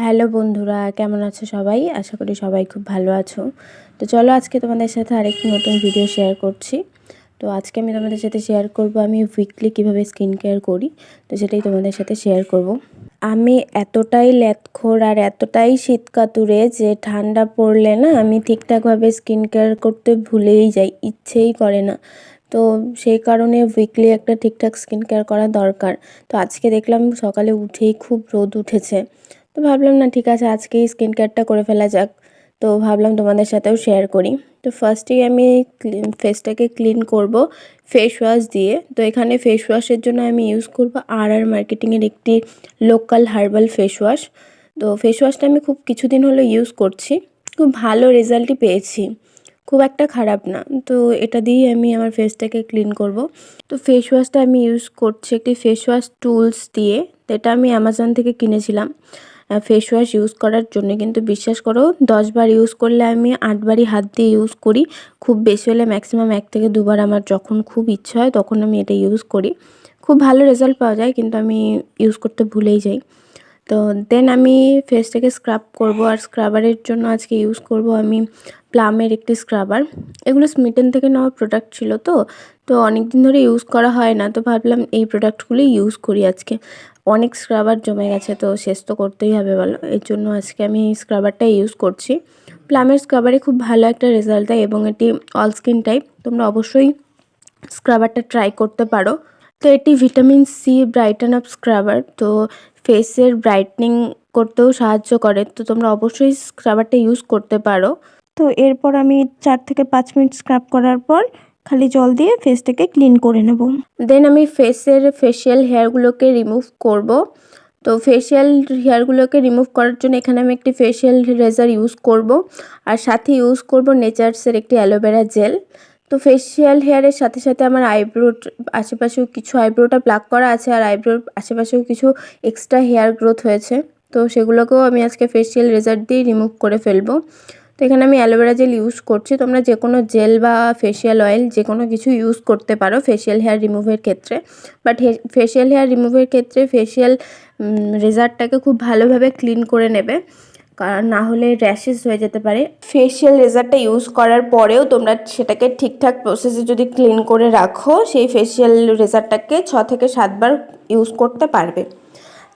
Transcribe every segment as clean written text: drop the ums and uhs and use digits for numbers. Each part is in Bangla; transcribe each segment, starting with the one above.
হ্যালো বন্ধুরা, কেমন আছো সবাই? আশা করি সবাই খুব ভালো আছো। তো চলো আজকে তোমাদের সাথে আরেকটি নতুন ভিডিও শেয়ার করছি। তো আজকে আমি তোমাদের সাথে শেয়ার করব আমি উইকলি কীভাবে স্কিন কেয়ার করি। তো সেটাই তোমাদের সাথে শেয়ার করব। আমি এতটাই ল্যাদখোর আর এতটাই শীতকাতুরে যে ঠান্ডা পড়লে না আমি ঠিকঠাকভাবে স্কিন কেয়ার করতে ভুলেই যাই, ইচ্ছেই করে না। তো সেই কারণে উইকলি একটা ঠিকঠাক স্কিন কেয়ার করা দরকার। তো আজকে দেখলাম সকালে উঠেই খুব রোদ উঠেছে। তো ভাবলাম না ঠিক আছে আজকেই স্কিন কেয়ারটা করে ফেলা যাক। তো ভাবলাম তোমাদের সাথেও শেয়ার করি। তো ফার্স্টেই আমি ফেসটাকে ক্লিন করব ফেস ওয়াশ দিয়ে। তো এখানে ফেস ওয়াশের জন্য আমি ইউজ করব মার্কেটিংয়ের একটি লোকাল হার্বাল ফেস ওয়াশ। তো ফেস ওয়াশটা আমি খুব কিছুদিন হলো ইউজ করছি, খুব ভালো রেজাল্টই পেয়েছি, খুব একটা খারাপ না। তো এটা দিয়েই আমি আমার ফেসটাকে ক্লিন করব। তো ফেস ওয়াশটা আমি ইউজ করছি একটি ফেস ওয়াশ টুলস দিয়ে। এটা আমি অ্যামাজন থেকে কিনেছিলাম ফেস ওয়াশ ইউজ করার জন্য। কিন্তু বিশ্বাস করো 10 বার ইউজ করলে আমি 8 বারই হাত দিয়ে ইউজ করি। খুব বেশি হলে ম্যাক্সিমাম 1 থেকে 2 বার আমার যখন খুব ইচ্ছা হয় তখন আমি এটা ইউজ করি। খুব ভালো রেজাল্ট পাওয়া যায়, কিন্তু আমি ইউজ করতে ভুলেই যাই। তো দেন আমি ফেসটাকে স্ক্রাব করব। আর স্ক্রাবারের জন্য আজকে ইউজ করব আমি প্লামের একটি স্ক্রাবার। এগুলো স্মিটেন থেকে নেওয়া প্রোডাক্ট ছিল। তো অনেক দিন ধরে ইউজ করা হয় না, তো ভাবলাম এই প্রোডাক্টগুলোই ইউজ করি আজকে। অনেক স্ক্রাবার জমে গেছে, তো শেষ তো করতেই হবে বলো, এর জন্য আজকে আমি স্ক্রাবারটা ইউজ করছি। প্লামের স্ক্রাবারে খুব ভালো একটা রেজাল্ট দেয় এবং এটি অল স্কিন টাইপ। তোমরা অবশ্যই স্ক্রাবারটা ট্রাই করতে পারো। তো এটি vitamin C brighten up scrubber. তো ফেসের ব্রাইটনিং করতেও সাহায্য করে। তো তোমরা অবশ্যই স্ক্রাবারটা ইউজ করতে পারো। তো এরপর আমি 4 থেকে 5 মিনিট স্ক্রাব করার পর খালি জল দিয়ে ফেসটাকে ক্লিন করে নেব। দেন আমি ফেশিয়াল হেয়ারগুলোকে রিমুভ করব। তো ফেশিয়াল হেয়ারগুলোকে রিমুভ করার জন্য এখানে আমি একটি ফেশিয়াল রেজার ইউজ করব, আর সাথে ইউজ করব নেচার্সের একটি অ্যালোভেরা জেল। তো ফেশিয়াল হেয়ারের সাথে সাথে আমার আইব্রোর আশেপাশেও কিছু আইব্রোটা প্লাক করা আছে, আর আইব্রোর আশেপাশেও কিছু এক্সট্রা হেয়ার গ্রোথ হয়েছে। তো সেগুলোকেও আমি আজকে ফেশিয়াল রেজার দিয়ে রিমুভ করে ফেলবো। তো এখানে আমি অ্যালোভেরা জেল ইউজ করছি। তোমরা যে কোনো জেল বা ফেশিয়াল অয়েল যে কোনো কিছু ইউজ করতে পারো ফেশিয়াল হেয়ার রিমুভের ক্ষেত্রে। বাট ফেশিয়াল হেয়ার রিমুভের ক্ষেত্রে ফেশিয়াল রেজারটাকে খুব ভালোভাবে ক্লিন করে নেবে, কারণ না হলে র্যাশেস হয়ে যেতে পারে। ফেশিয়াল রেজারটা ইউজ করার পরেও তোমরা সেটাকে ঠিকঠাক প্রসেসে যদি ক্লিন করে রাখো, সেই ফেশিয়াল রেজারটাকে 6 থেকে 7 বার ইউজ করতে পারবে।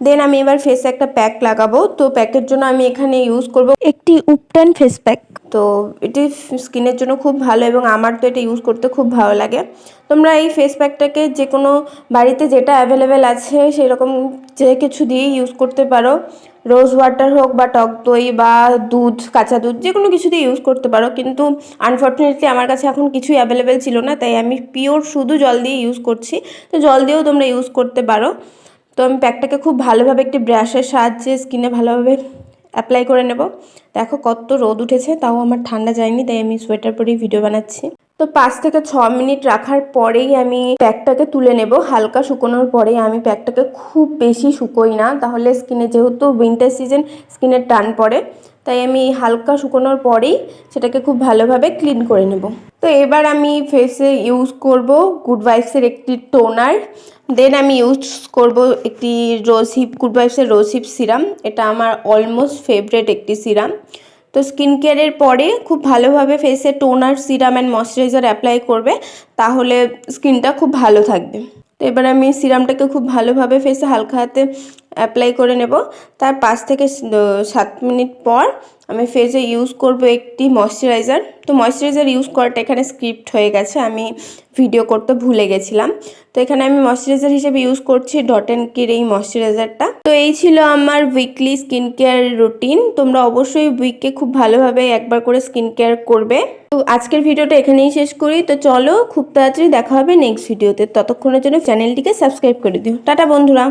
দেন আমি এবার ফেসে একটা প্যাক লাগাবো। তো প্যাকের জন্য আমি এখানে ইউজ করব একটি উপটান ফেস প্যাক। তো এটি স্কিনের জন্য খুব ভালো এবং আমার তো এটা ইউজ করতে খুব ভালো লাগে। তোমরা এই ফেস প্যাকটাকে যে কোনো বাড়িতে যেটা অ্যাভেলেবেল আছে সেরকম যে কিছু দিয়েই ইউজ করতে পারো। রোজ ওয়াটার হোক বা টক দই বা দুধ, কাঁচা দুধ, যে কোনো কিছু দিয়ে ইউজ করতে পারো। কিন্তু আনফর্চুনেটলি আমার কাছে এখন কিছুই অ্যাভেলেবেল ছিল না, তাই আমি পিওর শুধু জল দিয়ে ইউজ করছি। তো জল দিয়েও তোমরা ইউজ করতে পারো। তো আমি প্যাকটাকে খুব ভালোভাবে একটি ব্রাশের সাহায্যে স্কিনে ভালোভাবে অ্যাপ্লাই করে নেব। দেখো কত রোদ উঠেছে, তাও আমার ঠান্ডা যায়নি, তাই আমি সোয়েটার পরেই ভিডিও বানাচ্ছি। তো 5 থেকে 6 মিনিট রাখার পরেই আমি প্যাকটাকে তুলে নেব। হালকা শুকোনোর পরেই, আমি প্যাকটাকে খুব বেশি শুকোই না, তাহলে স্কিনে যেহেতু উইন্টার সিজন স্কিনের টান পড়ে, তাই আমি হালকা শুকোনোর পরেই সেটাকে খুব ভালোভাবে ক্লিন করে নেব। তো এবার আমি ফেসে ইউজ করব গুড ভাইবসের একটি টোনার। দেন আমি ইউজ করব একটি গুড ভাইবসের রোজ হিপ সিরাম। এটা আমার অলমোস্ট ফেভারেট একটি সিরাম। তো স্কিন কেয়ারের পরে খুব ভালোভাবে ফেসে toner, serum and moisturiser apply করবে, তাহলে স্কিনটা খুব ভালো থাকবে। তো এবার আমি সিরামটাকে খুব ভালোভাবে ফেসে হালকা হাতে অ্যাপ্লাই করে নেব। তার 5 থেকে 7 মিনিট পর আমি ফেসে ইউজ করব একটি ময়শ্চারাইজার। তো ময়শ্চারাইজার ইউজ করাটা এখানে স্ক্রিপ্ট হয়ে গেছে, আমি ভিডিও করতে ভুলে গেছিলাম। তো এখানে আমি ময়শ্চারাইজার হিসেবে ইউজ করছি ডট অ্যান্ড কির এই ময়শ্চারাইজারটা। তো এই ছিল আমার উইকলি স্কিন কেয়ার রুটিন। তোমরা অবশ্যই উইকে খুব ভালোভাবে একবার করে স্কিন কেয়ার করবে। তো আজকের ভিডিওটা এখানেই শেষ করি। তো চলো খুব তাড়াতাড়ি দেখা হবে নেক্সট ভিডিওতে। ততক্ষণের জন্য চ্যানেলটিকে সাবস্ক্রাইব করে দিও। টাটা বন্ধুরা।